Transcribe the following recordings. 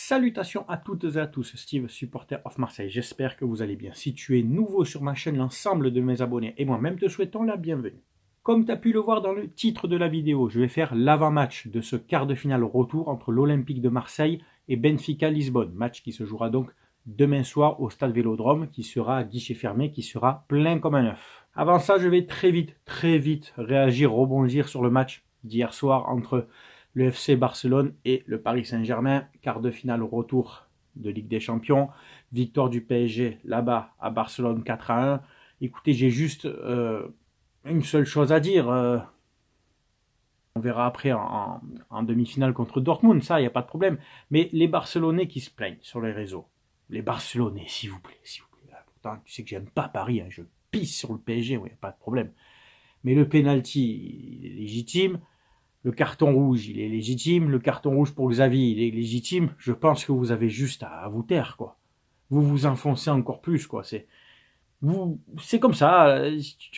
Salutations à toutes et à tous, Steve, supporter of Marseille. J'espère que vous allez bien. Si tu es nouveau sur ma chaîne, l'ensemble de mes abonnés et moi-même te souhaitons la bienvenue. Comme tu as pu le voir dans le titre de la vidéo, je vais faire l'avant-match de ce quart de finale retour entre l'Olympique de Marseille et Benfica Lisbonne. Match qui se jouera donc demain soir au stade Vélodrome, qui sera à guichet fermé, qui sera plein comme un œuf. Avant ça, je vais très vite réagir, rebondir sur le match d'hier soir entre le FC Barcelone et le Paris Saint-Germain, quart de finale retour de Ligue des Champions, victoire du PSG là-bas à Barcelone 4-1. Écoutez, j'ai juste une seule chose à dire. On verra après en demi-finale contre Dortmund, ça, il n'y a pas de problème. Mais les Barcelonais qui se plaignent sur les réseaux, les Barcelonais, s'il vous plaît. Pourtant, tu sais que j'aime pas Paris, hein, je pisse sur le PSG, il n'y a pas de problème. Mais le penalty, il est légitime. Le carton rouge, il est légitime. Le carton rouge pour Xavi, il est légitime. Je pense que vous avez juste à vous taire, quoi. Vous vous enfoncez encore plus, quoi. C'est comme ça.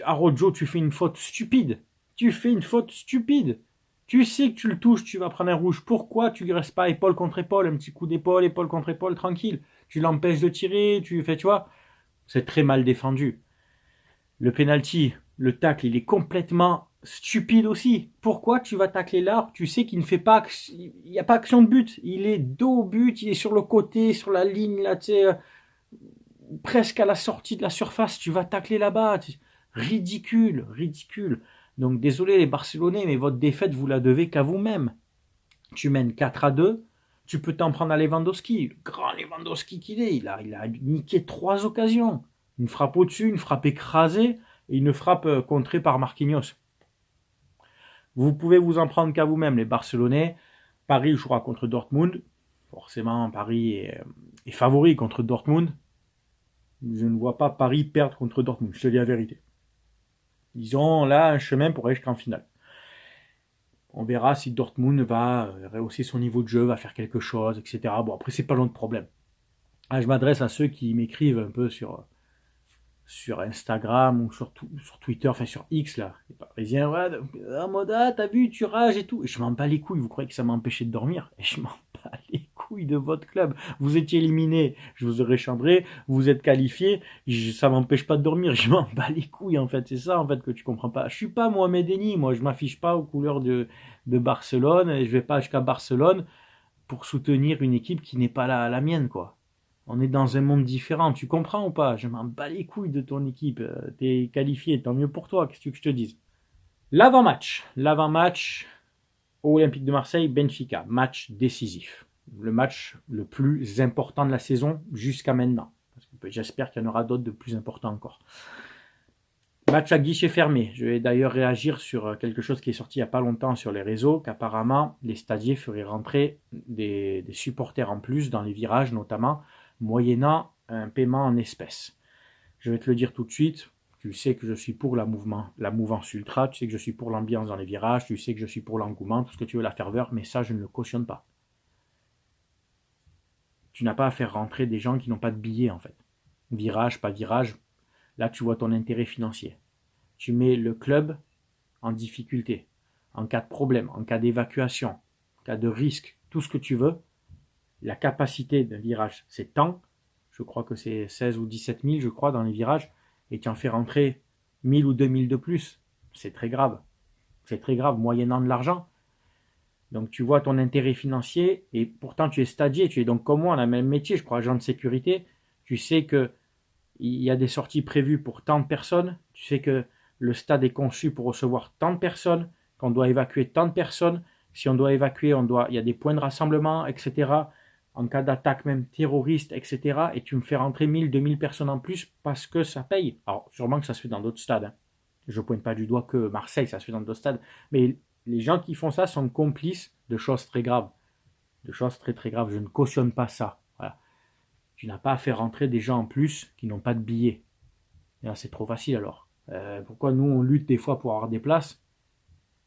À Rojo, tu fais une faute stupide. Tu fais une faute stupide. Tu sais que tu le touches, tu vas prendre un rouge. Pourquoi tu ne restes pas épaule contre épaule, un petit coup d'épaule, épaule contre épaule, tranquille. Tu l'empêches de tirer, tu vois. C'est très mal défendu. Le penalty, le tacle, il est complètement stupide aussi. Pourquoi tu vas tacler l'arbre? Tu sais qu'il ne fait pas, il n'y a pas action de but. Il est dos au but, il est sur le côté, sur la ligne, là, tu sais, presque à la sortie de la surface. Tu vas tacler là-bas. Ridicule. Donc désolé les Barcelonais, mais votre défaite, vous la devez qu'à vous-même. Tu mènes 4-2. Tu peux t'en prendre à Lewandowski. Le grand Lewandowski qu'il est, il a niqué 3 occasions. Une frappe au-dessus, une frappe écrasée et une frappe contrée par Marquinhos. Vous pouvez vous en prendre qu'à vous-même, les Barcelonais. Paris jouera contre Dortmund. Forcément, Paris est favori contre Dortmund. Je ne vois pas Paris perdre contre Dortmund, je te dis la vérité. Ils ont là un chemin pour aller jusqu'en finale. On verra si Dortmund va rehausser son niveau de jeu, va faire quelque chose, etc. Bon, après, c'est pas notre problème. Je m'adresse à ceux qui m'écrivent un peu sur Instagram ou sur Twitter, enfin sur X, là, les Parisiens, ouais, Moda, t'as vu, tu rages et tout. Et je m'en bats les couilles, vous croyez que ça m'a empêché de dormir? Et je m'en bats les couilles de votre club. Vous étiez éliminé, je vous aurais chambré, vous êtes qualifié, ça m'empêche pas de dormir, je m'en bats les couilles, en fait, c'est ça, en fait, que tu comprends pas. Je suis pas Mohamed Eni, moi, je m'affiche pas aux couleurs de Barcelone, et je vais pas jusqu'à Barcelone pour soutenir une équipe qui n'est pas la mienne, quoi. On est dans un monde différent, tu comprends ou pas? Je m'en bats les couilles de ton équipe. T'es qualifié, tant mieux pour toi, qu'est-ce que tu veux que je te dise? L'avant-match Olympique de Marseille, Benfica, match décisif. Le match le plus important de la saison jusqu'à maintenant. J'espère qu'il y en aura d'autres de plus importants encore. Match à guichet fermé. Je vais d'ailleurs réagir sur quelque chose qui est sorti il n'y a pas longtemps sur les réseaux, qu'apparemment les stadiers feraient rentrer des supporters en plus dans les virages notamment, moyennant un paiement en espèces. Je vais te le dire tout de suite, tu sais que je suis pour la mouvance ultra, tu sais que je suis pour l'ambiance dans les virages, tu sais que je suis pour l'engouement, tout ce que tu veux, la ferveur, mais ça je ne le cautionne pas. Tu n'as pas à faire rentrer des gens qui n'ont pas de billets en fait. Virage, pas virage, là tu vois ton intérêt financier. Tu mets le club en difficulté, en cas de problème, en cas d'évacuation, en cas de risque, tout ce que tu veux. La capacité d'un virage, c'est tant, je crois que c'est 16 ou 17 000, je crois, dans les virages, et tu en fais rentrer 1000 ou 2000 de plus. C'est très grave. C'est très grave, moyennant de l'argent. Donc tu vois ton intérêt financier, et pourtant tu es stadier, tu es donc comme moi, on a le même métier, je crois, agent de sécurité. Tu sais qu'il y a des sorties prévues pour tant de personnes, tu sais que le stade est conçu pour recevoir tant de personnes, qu'on doit évacuer tant de personnes. Si on doit évacuer, il y a des points de rassemblement, etc. En cas d'attaque même terroriste, etc. Et tu me fais rentrer 1000, 2000 personnes en plus parce que ça paye. Alors, sûrement que ça se fait dans d'autres stades. Hein. Je ne pointe pas du doigt que Marseille, ça se fait dans d'autres stades. Mais les gens qui font ça sont complices de choses très graves. De choses très très graves. Je ne cautionne pas ça. Voilà. Tu n'as pas à faire rentrer des gens en plus qui n'ont pas de billets. Et là, c'est trop facile alors. Pourquoi nous, on lutte des fois pour avoir des places?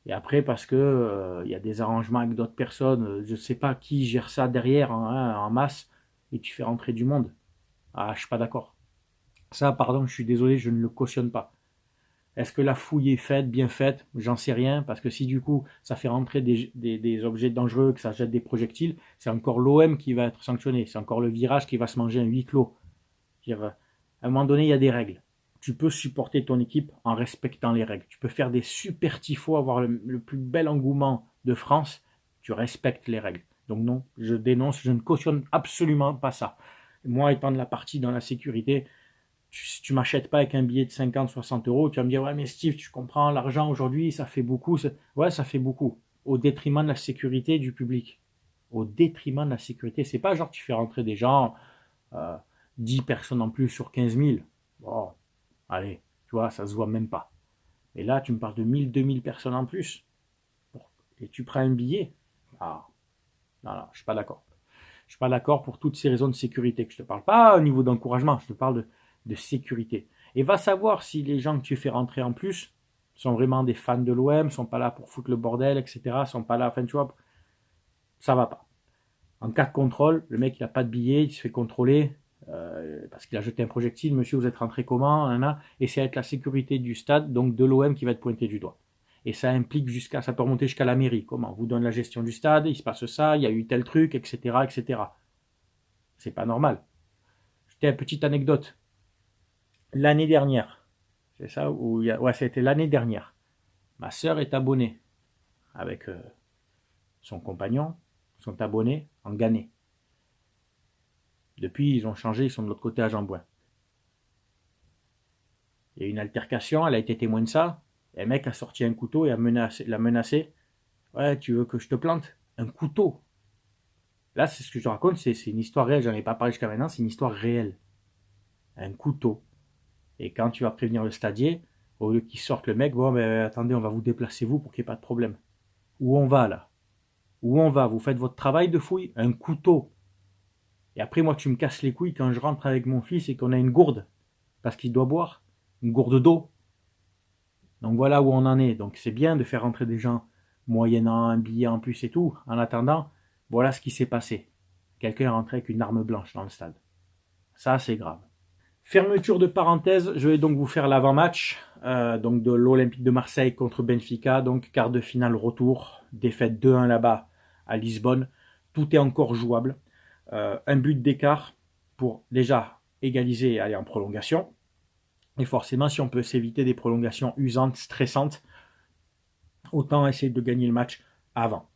Et après, parce que y a des arrangements avec d'autres personnes, je ne sais pas qui gère ça derrière en masse, et tu fais rentrer du monde. Ah, je suis pas d'accord. Ça, pardon, je suis désolé, je ne le cautionne pas. Est-ce que la fouille est faite, bien faite? J'en sais rien, parce que si du coup ça fait rentrer des objets dangereux, que ça jette des projectiles, c'est encore l'OM qui va être sanctionné, c'est encore le virage qui va se manger un huis clos. Dire, à un moment donné, il y a des règles. Tu peux supporter ton équipe en respectant les règles. Tu peux faire des super tifos, avoir le plus bel engouement de France, tu respectes les règles. Donc non, je dénonce, je ne cautionne absolument pas ça. Moi, étant de la partie dans la sécurité, tu m'achètes pas avec un billet de 50, 60 euros, tu vas me dire, ouais, mais Steve, tu comprends, l'argent aujourd'hui, ça fait beaucoup. Ouais, ça fait beaucoup. Au détriment de la sécurité du public. Au détriment de la sécurité. C'est pas genre tu fais rentrer des gens, euh, 10 personnes en plus sur 15 000. Bon, allez, tu vois, ça se voit même pas. Et là, tu me parles de 1000, 2000 personnes en plus. Et tu prends un billet. Ah, non, non, je suis pas d'accord. Je suis pas d'accord pour toutes ces raisons de sécurité que je te parle. Pas au niveau d'encouragement, je te parle de sécurité. Et va savoir si les gens que tu fais rentrer en plus sont vraiment des fans de l'OM, sont pas là pour foutre le bordel, etc. Sont pas là, enfin tu vois, ça va pas. En cas de contrôle, le mec il a pas de billet, il se fait contrôler parce qu'il a jeté un projectile. Monsieur, vous êtes rentré comment? Et c'est avec la sécurité du stade, donc de l'OM, qui va être pointé du doigt. Et ça implique ça peut remonter jusqu'à la mairie. Comment? On vous donne la gestion du stade, il se passe ça, il y a eu tel truc, etc., etc. C'est pas normal. C'était une petite anecdote. L'année dernière, c'est ça où ouais, c'était l'année dernière. Ma sœur est abonnée avec son compagnon, sont abonnés en Ghané. Depuis, ils ont changé, ils sont de l'autre côté à Jambouin. Il y a eu une altercation, elle a été témoin de ça. Et le mec a sorti un couteau et l'a menacé. Ouais, tu veux que je te plante? Un couteau. Là, c'est ce que je te raconte, c'est une histoire réelle. J'en ai pas parlé jusqu'à maintenant, c'est une histoire réelle. Un couteau. Et quand tu vas prévenir le stadier, au lieu qu'il sorte le mec, bon, mais attendez, on va vous déplacer vous pour qu'il n'y ait pas de problème. Où on va là? Où on va? Vous faites votre travail de fouille? Un couteau. Et après, moi, tu me casses les couilles quand je rentre avec mon fils et qu'on a une gourde. Parce qu'il doit boire. Une gourde d'eau. Donc voilà où on en est. Donc c'est bien de faire rentrer des gens moyennant un billet en plus et tout. En attendant, voilà ce qui s'est passé. Quelqu'un est rentré avec une arme blanche dans le stade. Ça, c'est grave. Fermeture de parenthèse, je vais donc vous faire l'avant-match donc de l'Olympique de Marseille contre Benfica, donc quart de finale retour, défaite 2-1 là-bas à Lisbonne. Tout est encore jouable. Un but d'écart pour déjà égaliser et aller en prolongation. Et forcément, si on peut s'éviter des prolongations usantes, stressantes, autant essayer de gagner le match avant.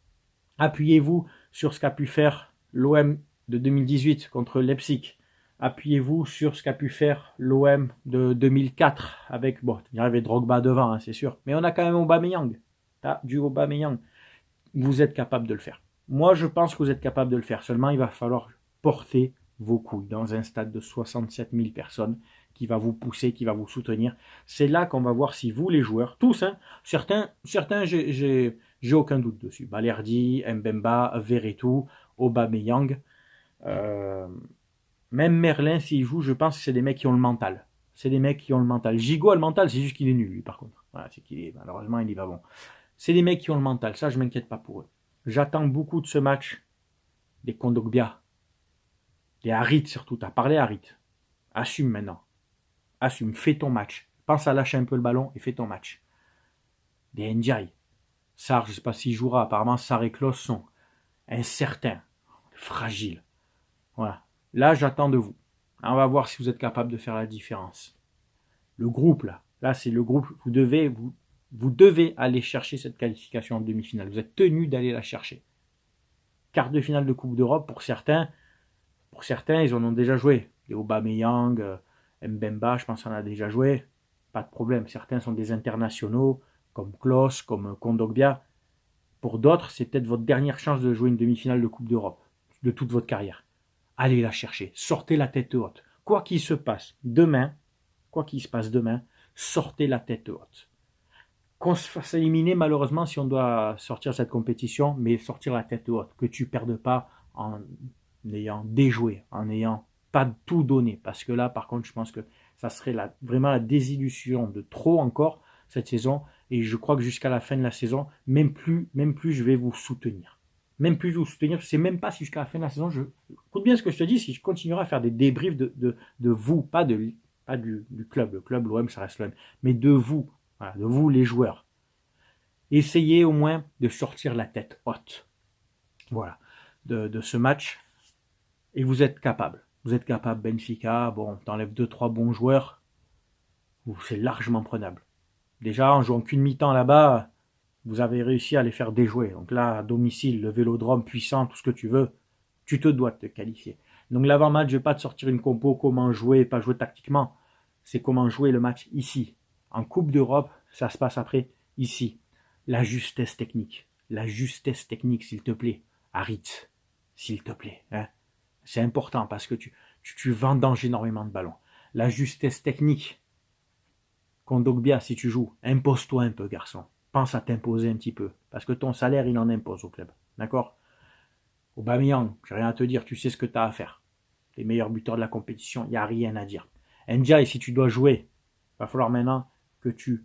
Appuyez-vous sur ce qu'a pu faire l'OM de 2018 contre Leipzig. Appuyez-vous sur ce qu'a pu faire l'OM de 2004 avec, bon, il y avait Drogba devant, hein, c'est sûr, mais on a quand même Aubameyang. Du Aubameyang. Vous êtes capable de le faire. Moi, je pense que vous êtes capable de le faire. Seulement, il va falloir porter vos couilles dans un stade de 67 000 personnes qui va vous pousser, qui va vous soutenir. C'est là qu'on va voir si vous, les joueurs, tous, hein, certains j'ai aucun doute dessus. Balerdi, Mbemba, Verretou, Aubameyang, même Merlin, s'il joue, je pense que c'est des mecs qui ont le mental. C'est des mecs qui ont le mental. Gigot a le mental, c'est juste qu'il est nul, lui, par contre. Voilà, c'est qu'il est, malheureusement, il y va bon. C'est des mecs qui ont le mental, ça, je ne m'inquiète pas pour eux. J'attends beaucoup de ce match des Kondogbia, des Harit surtout. Tu as parlé Harit. Assume maintenant. Assume, fais ton match. Pense à lâcher un peu le ballon et fais ton match. Des Ndiaye. Sarr, je ne sais pas s'il jouera. Apparemment, Sarr et Klose sont incertains, fragiles. Voilà. Là, j'attends de vous. On va voir si vous êtes capable de faire la différence. Le groupe, là c'est le groupe. Vous devez aller chercher cette qualification en demi-finale. Vous êtes tenu d'aller la chercher. Quart de finale de Coupe d'Europe, pour certains, ils en ont déjà joué. Les Aubameyang, Mbemba, je pense qu'on a déjà joué. Pas de problème. Certains sont des internationaux, comme Klose, comme Kondogbia. Pour d'autres, c'est peut-être votre dernière chance de jouer une demi-finale de Coupe d'Europe, de toute votre carrière. Allez la chercher. Sortez la tête haute. Quoi qu'il se passe demain, sortez la tête haute. Qu'on se fasse éliminer, malheureusement, si on doit sortir cette compétition, mais sortir la tête haute. Que tu ne perdes pas en ayant déjoué, en n'ayant pas tout donné. Parce que là, par contre, je pense que ça serait vraiment la désillusion de trop encore cette saison. Et je crois que jusqu'à la fin de la saison, même plus je vais vous soutenir. Même plus je vais vous soutenir. Je ne sais même pas si jusqu'à la fin de la saison, écoute bien ce que je te dis, si je continuerai à faire des débriefs de vous, pas du club. Le club, l'OM, ça reste l'OM. Mais de vous, voilà, de vous les joueurs. Essayez au moins de sortir la tête haute, voilà, de ce match, et vous êtes capable. Vous êtes capable, Benfica, bon, t'enlèves 2-3 bons joueurs, c'est largement prenable. Déjà, en jouant qu'une mi-temps là-bas, vous avez réussi à les faire déjouer. Donc là, à domicile, le Vélodrome puissant, tout ce que tu veux, tu te dois de te qualifier. Donc l'avant-match, je ne vais pas te sortir une compo, comment jouer, pas jouer tactiquement. C'est comment jouer le match ici. En Coupe d'Europe, ça se passe après, ici. La justesse technique, s'il te plaît. Harit, s'il te plaît. Hein. C'est important parce que tu vendanges énormément de ballons. La justesse technique. Kondogbia, si tu joues, impose-toi un peu, garçon. Pense à t'imposer un petit peu. Parce que ton salaire, il en impose au club. D'accord? Aubameyang, j'ai rien à te dire, tu sais ce que tu as à faire. Les meilleurs buteurs de la compétition, il n'y a rien à dire. Ndiaye, si tu dois jouer, il va falloir maintenant que je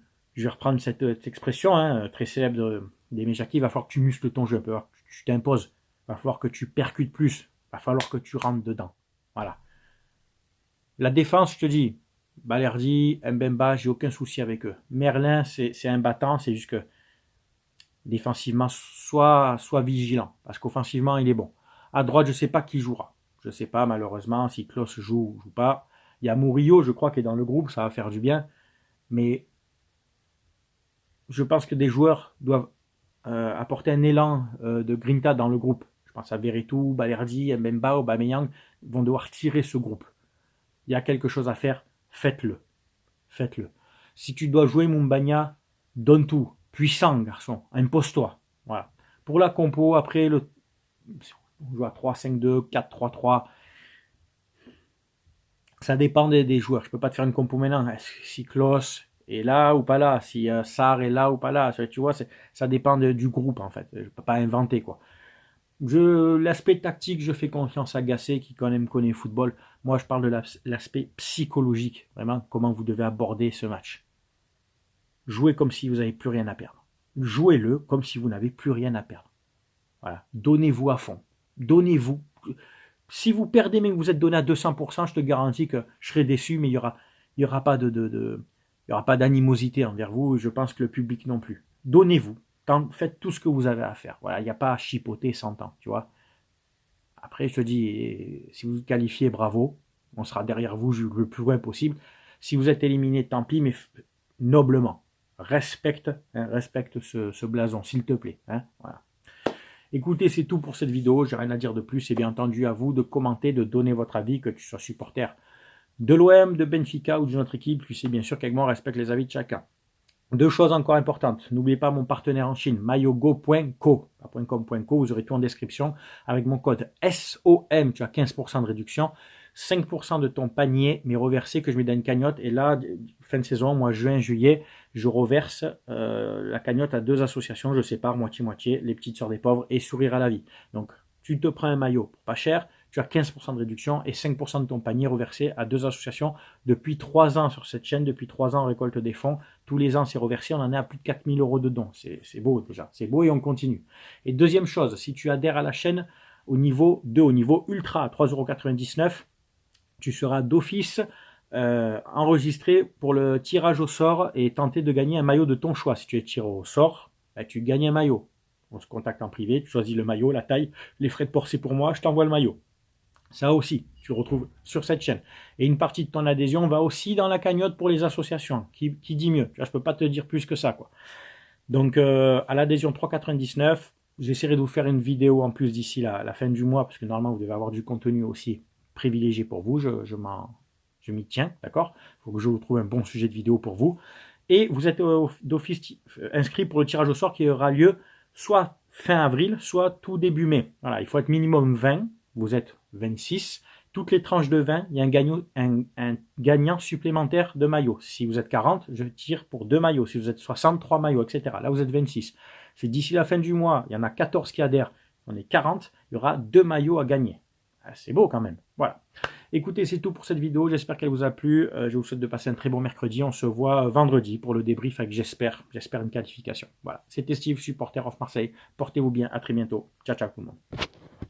vais reprendre cette expression très célèbre des Méjaki, il va falloir que tu muscles ton jeu, il va falloir que tu t'imposes, il va falloir que tu percutes plus, il va falloir que tu rentres dedans. Voilà. La défense, je te dis, Balerdi, Mbemba, j'ai aucun souci avec eux. Merlin, c'est un battant, c'est juste que défensivement, sois vigilant, parce qu'offensivement, il est bon. À droite, je ne sais pas qui jouera. Je ne sais pas, malheureusement, si Klose joue ou joue pas. Il y a Murillo, je crois, qui est dans le groupe, ça va faire du bien. Mais je pense que des joueurs doivent apporter un élan de grinta dans le groupe. Je pense à Veretout, Balerdi, Mbemba, Aubameyang, vont devoir tirer ce groupe. Il y a quelque chose à faire, faites-le. Faites-le. Si tu dois jouer Mumbagna, donne tout. Puissant, garçon. Impose-toi. Voilà. Pour la compo, après, on joue à 3-5-2, 4-3-3. Ça dépend des joueurs. Je ne peux pas te faire une compo maintenant. Si Klose est là ou pas là, si Sarr est là ou pas là. Tu vois, ça dépend du groupe, en fait. Je ne peux pas inventer, quoi. L'aspect tactique, je fais confiance à Gasset qui quand même connaît le football. Moi, je parle de l'aspect psychologique, vraiment, comment vous devez aborder ce match. Jouez comme si vous n'avez plus rien à perdre. Jouez-le comme si vous n'avez plus rien à perdre. Voilà. Donnez-vous à fond. Donnez-vous. Si vous perdez mais que vous êtes donné à 200%, je te garantis que je serai déçu, mais il y aura pas il y aura pas d'animosité envers vous. Je pense que le public non plus. Donnez-vous. Faites tout ce que vous avez à faire. Voilà, il n'y a pas à chipoter 100 ans, tu vois. Après, je te dis, si vous vous qualifiez, bravo. On sera derrière vous le plus loin possible. Si vous êtes éliminé, tant pis, mais noblement. Respecte ce blason, s'il te plaît. Hein, voilà. Écoutez, c'est tout pour cette vidéo. J'ai rien à dire de plus. Et bien entendu, à vous de commenter, de donner votre avis, que tu sois supporter de l'OM, de Benfica ou d'une autre équipe. Tu sais bien sûr qu'avec moi, on respecte les avis de chacun. Deux choses encore importantes. N'oubliez pas mon partenaire en Chine, mayogo.co, pas .com.co, vous aurez tout en description. Avec mon code SOM, tu as 15% de réduction, 5% de ton panier, mais reversé que je mets dans une cagnotte. Et là, fin de saison, mois juin, juillet, je reverse la cagnotte à deux associations, je sépare moitié-moitié, les petites sœurs des pauvres et Sourire à la vie. Donc, tu te prends un maillot pour pas cher, tu as 15% de réduction et 5% de ton panier reversé à deux associations depuis 3 ans sur cette chaîne. Depuis 3 ans, on récolte des fonds. Tous les ans, c'est reversé. On en est à plus de 4 000 € de dons. C'est beau déjà. C'est beau et on continue. Et deuxième chose, si tu adhères à la chaîne au niveau 2, au niveau ultra, à 3,99 €, tu seras d'office enregistré pour le tirage au sort et tenter de gagner un maillot de ton choix. Si tu es tiré au sort, tu gagnes un maillot. On se contacte en privé, tu choisis le maillot, la taille, les frais de port c'est pour moi, je t'envoie le maillot. Ça aussi, tu le retrouves sur cette chaîne. Et une partie de ton adhésion va aussi dans la cagnotte pour les associations. Qui dit mieux? Je ne peux pas te dire plus que ça, quoi. Donc, à l'adhésion 3,99 €, j'essaierai de vous faire une vidéo en plus d'ici la fin du mois, parce que normalement, vous devez avoir du contenu aussi privilégié pour vous. Je m'y tiens, d'accord? Il faut que je vous trouve un bon sujet de vidéo pour vous. Et vous êtes d'office inscrit pour le tirage au sort qui aura lieu soit fin avril, soit tout début mai. Voilà, il faut être minimum 20. Vous êtes 26. Toutes les tranches de 20, il y a un gagnant supplémentaire de maillots. Si vous êtes 40, je tire pour 2 maillots. Si vous êtes 60, 3 maillots, etc. Là, vous êtes 26. C'est d'ici la fin du mois, il y en a 14 qui adhèrent. On est 40, il y aura 2 maillots à gagner. C'est beau quand même. Voilà. Écoutez, c'est tout pour cette vidéo. J'espère qu'elle vous a plu. Je vous souhaite de passer un très bon mercredi. On se voit vendredi pour le débrief avec j'espère une qualification. Voilà. C'était Steve, supporter of Marseille. Portez-vous bien. À très bientôt. Ciao, ciao tout le monde.